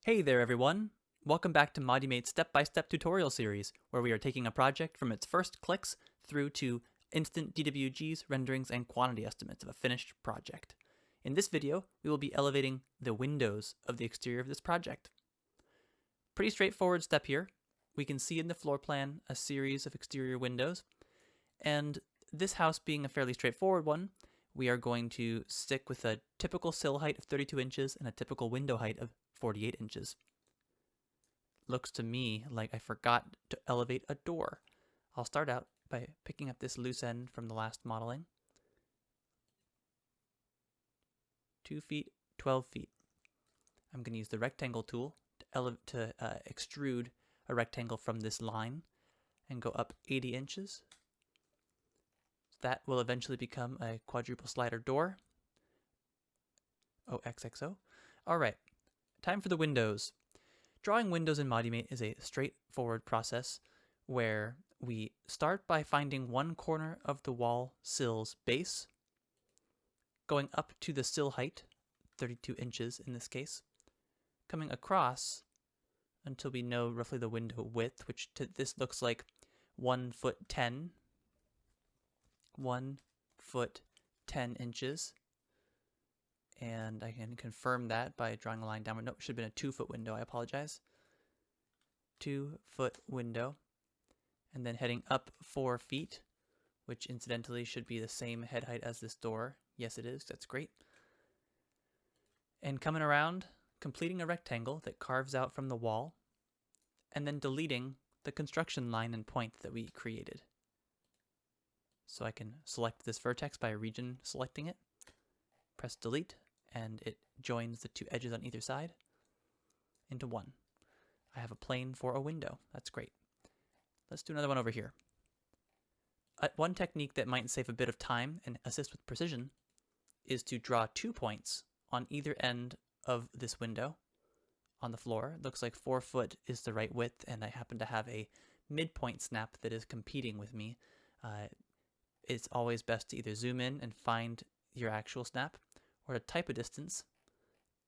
Hey there everyone! Welcome back to ModiMate's step-by-step tutorial series, where we are taking a project from its first clicks through to instant DWGs, renderings, and quantity estimates of a finished project. In this video, we will be elevating the windows of the exterior of this project. Pretty straightforward step here. We can see in the floor plan a series of exterior windows, and this house being a fairly straightforward one, we are going to stick with a typical sill height of 32 inches and a typical window height of 48 inches. Looks to me like I forgot to elevate a door. I'll start out by picking up this loose end from the last modeling. 2 feet, 12 feet. I'm going to use the rectangle tool to extrude a rectangle from this line and go up 80 inches. That will eventually become a quadruple slider door. OXXO. Alright, time for the windows. Drawing windows in ModiMate is a straightforward process where we start by finding one corner of the wall sill's base, going up to the sill height, 32 inches in this case, coming across until we know roughly the window width, which this looks like 1 foot 10, 1 foot 10 inches. And I can confirm that by drawing a line downward. No, it should have been a 2 foot window. I apologize. 2 foot window. And then heading up 4 feet, which incidentally should be the same head height as this door. Yes, it is. That's great. And coming around, completing a rectangle that carves out from the wall, and then deleting the construction line and point that we created. So I can select this vertex by region selecting it, press delete, and it joins the two edges on either side into one. I have a plane for a window. That's great. Let's do another one over here. One technique that might save a bit of time and assist with precision is to draw 2 points on either end of this window on the floor. It looks like 4 foot is the right width, and I happen to have a midpoint snap that is competing with me. It's always best to either zoom in and find your actual snap, or to type a distance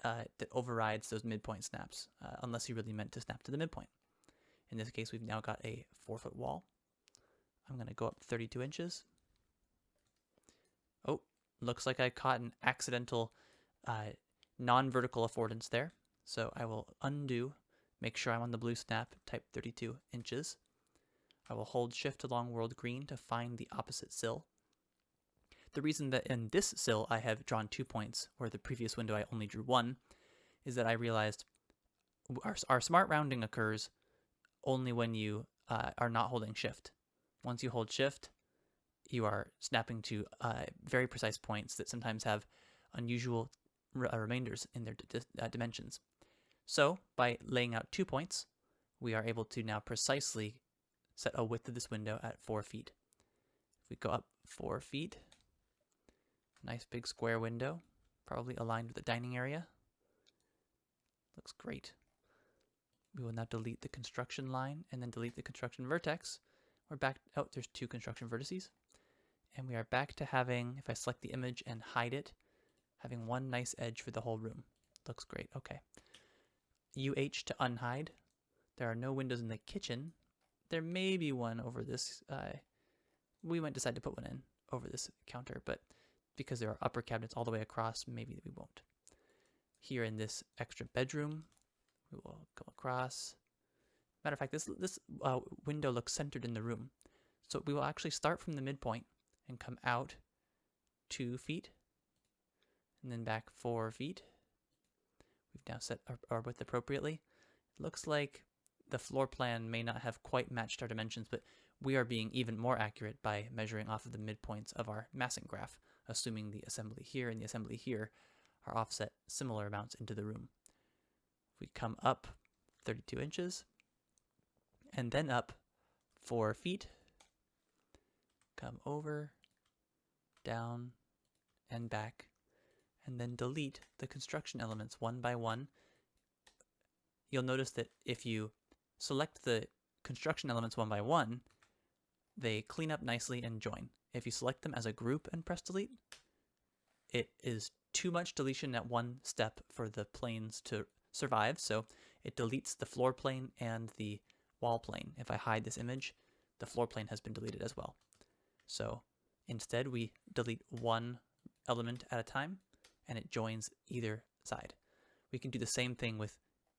that overrides those midpoint snaps, unless you really meant to snap to the midpoint. In this case, we've now got a 4 foot wall. I'm going to go up 32 inches. Oh, looks like I caught an accidental non-vertical affordance there. So I will undo, make sure I'm on the blue snap, type 32 inches. I will hold shift along world green to find the opposite sill. The reason that in this sill I have drawn 2 points, where the previous window I only drew 1, is that I realized our smart rounding occurs only when you are not holding shift. Once you hold shift, you are snapping to very precise points that sometimes have unusual remainders in their dimensions. So by laying out 2 points, we are able to now precisely set a width of this window at 4 feet. If we go up 4 feet, nice big square window, probably aligned with the dining area. Looks great. We will now delete the construction line and then delete the construction vertex. We're back, oh, there's 2 construction vertices. And we are back to having, if I select the image and hide it, having one nice edge for the whole room. Looks great, okay. UH to unhide. There are no windows in the kitchen. There may be one over this, we might decide to put one in over this counter, but because there are upper cabinets all the way across, maybe we won't. Here in this extra bedroom, we will go across. Matter of fact, this window looks centered in the room. So we will actually start from the midpoint and come out 2 feet, and then back 4 feet. We've now set our width appropriately. It looks like the floor plan may not have quite matched our dimensions, but we are being even more accurate by measuring off of the midpoints of our massing graph, assuming the assembly here and the assembly here are offset similar amounts into the room. We come up 32 inches, and then up 4 feet, come over, down, and back, and then delete the construction elements one by one. You'll notice that if you select the construction elements one by one, they clean up nicely and join. If you select them as a group and press delete, it is too much deletion at one step for the planes to survive, so it deletes the floor plane and the wall plane. If I hide this image, the floor plane has been deleted as well. So instead, we delete one element at a time, and it joins either side. We can do the same thing with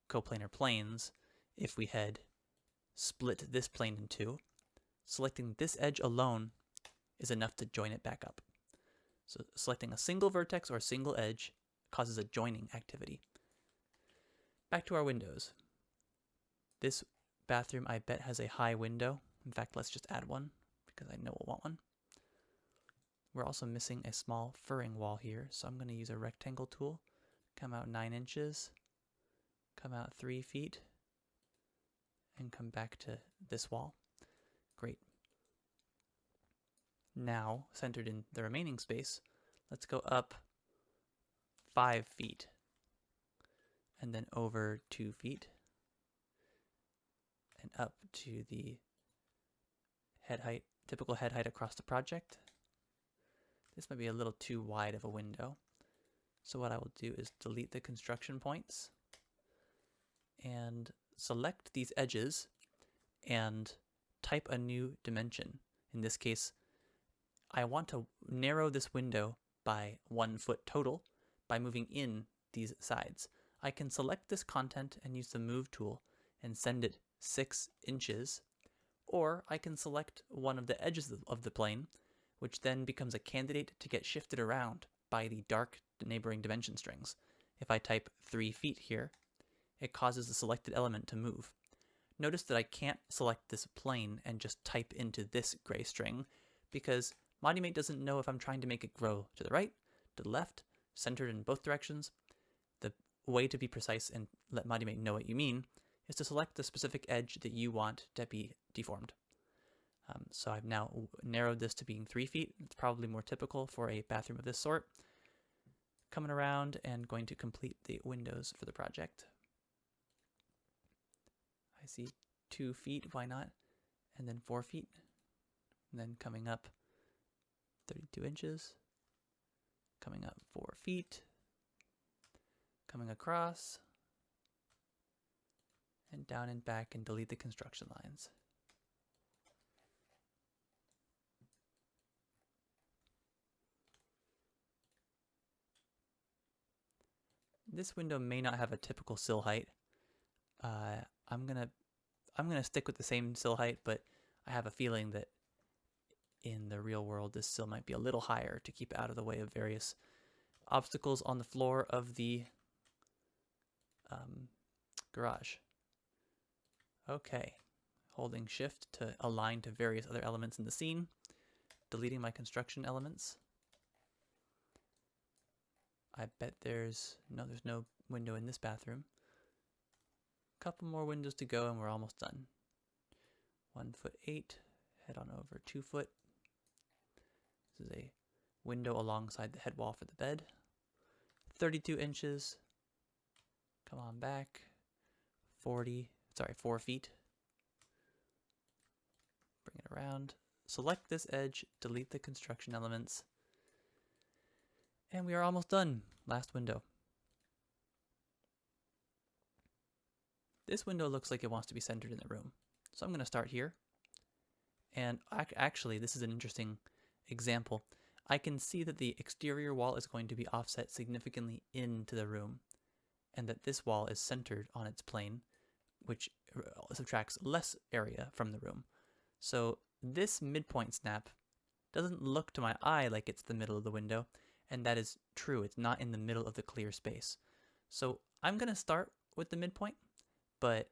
coplanar planes. If we had split this plane in two, selecting this edge alone is enough to join it back up. So selecting a single vertex or a single edge causes a joining activity. Back to our windows. This bathroom, I bet, has a high window. In fact, let's just add one because I know we'll want one. We're also missing a small furring wall here, so I'm going to use a rectangle tool. Come out 9 inches, come out 3 feet, and come back to this wall. Great. Now, centered in the remaining space, let's go up 5 feet, and then over 2 feet, and up to the head height, typical head height across the project. This might be a little too wide of a window. So what I will do is delete the construction points and select these edges and type a new dimension. In this case, I want to narrow this window by 1 foot total by moving in these sides. I can select this content and use the move tool and send it 6 inches, or I can select one of the edges of the plane, which then becomes a candidate to get shifted around by the dark neighboring dimension strings. If I type 3 feet here, it causes the selected element to move. Notice that I can't select this plane and just type into this gray string because ModiMate doesn't know if I'm trying to make it grow to the right, to the left, centered in both directions. The way to be precise and let ModiMate know what you mean is to select the specific edge that you want to be deformed. So I've now narrowed this to being 3 feet. It's probably more typical for a bathroom of this sort. Coming around and going to complete the windows for the project. I see 2 feet, why not? And then 4 feet. And then coming up 32 inches. Coming up 4 feet. Coming across. And down and back and delete the construction lines. This window may not have a typical sill height. I'm gonna stick with the same sill height, but I have a feeling that in the real world this sill might be a little higher to keep out of the way of various obstacles on the floor of the garage. Okay, holding shift to align to various other elements in the scene, deleting my construction elements. I bet there's no window in this bathroom. Couple more windows to go and we're almost done. 1 foot 8, head on over 2 foot. This is a window alongside the head wall for the bed. 32 inches. Come on back. 4 feet. Bring it around. Select this edge, delete the construction elements. And we are almost done. Last window. This window looks like it wants to be centered in the room. So I'm going to start here. And actually, this is an interesting example. I can see that the exterior wall is going to be offset significantly into the room, and that this wall is centered on its plane, which subtracts less area from the room. So this midpoint snap doesn't look to my eye like it's the middle of the window, and that is true. It's not in the middle of the clear space. So I'm going to start with the midpoint, but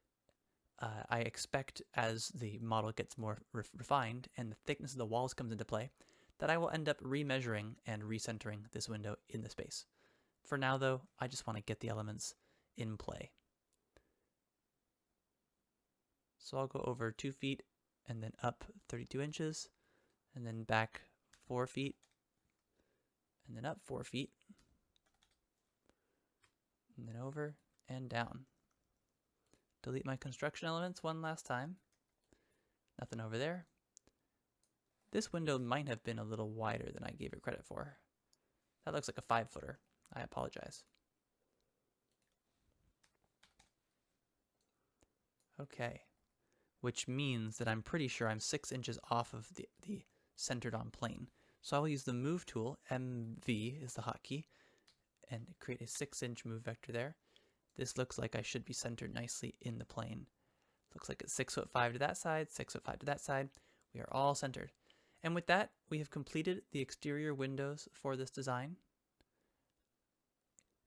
I expect as the model gets more refined and the thickness of the walls comes into play, that I will end up remeasuring and recentering this window in the space. For now though, I just want to get the elements in play. So I'll go over 2 feet and then up 32 inches and then back 4 feet and then up 4 feet and then over and down. Delete my construction elements one last time. Nothing over there. This window might have been a little wider than I gave it credit for. That looks like a 5-footer. I apologize. Okay. Which means that I'm pretty sure I'm 6 inches off of the centered on plane. So I will use the move tool, MV is the hotkey, and create a 6-inch move vector there. This looks like I should be centered nicely in the plane. Looks like it's 6'5" to that side, 6'5" to that side. We are all centered. And with that, we have completed the exterior windows for this design.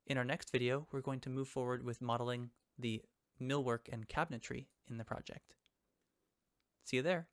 In our next video, we're going to move forward with modeling the millwork and cabinetry in the project. See you there.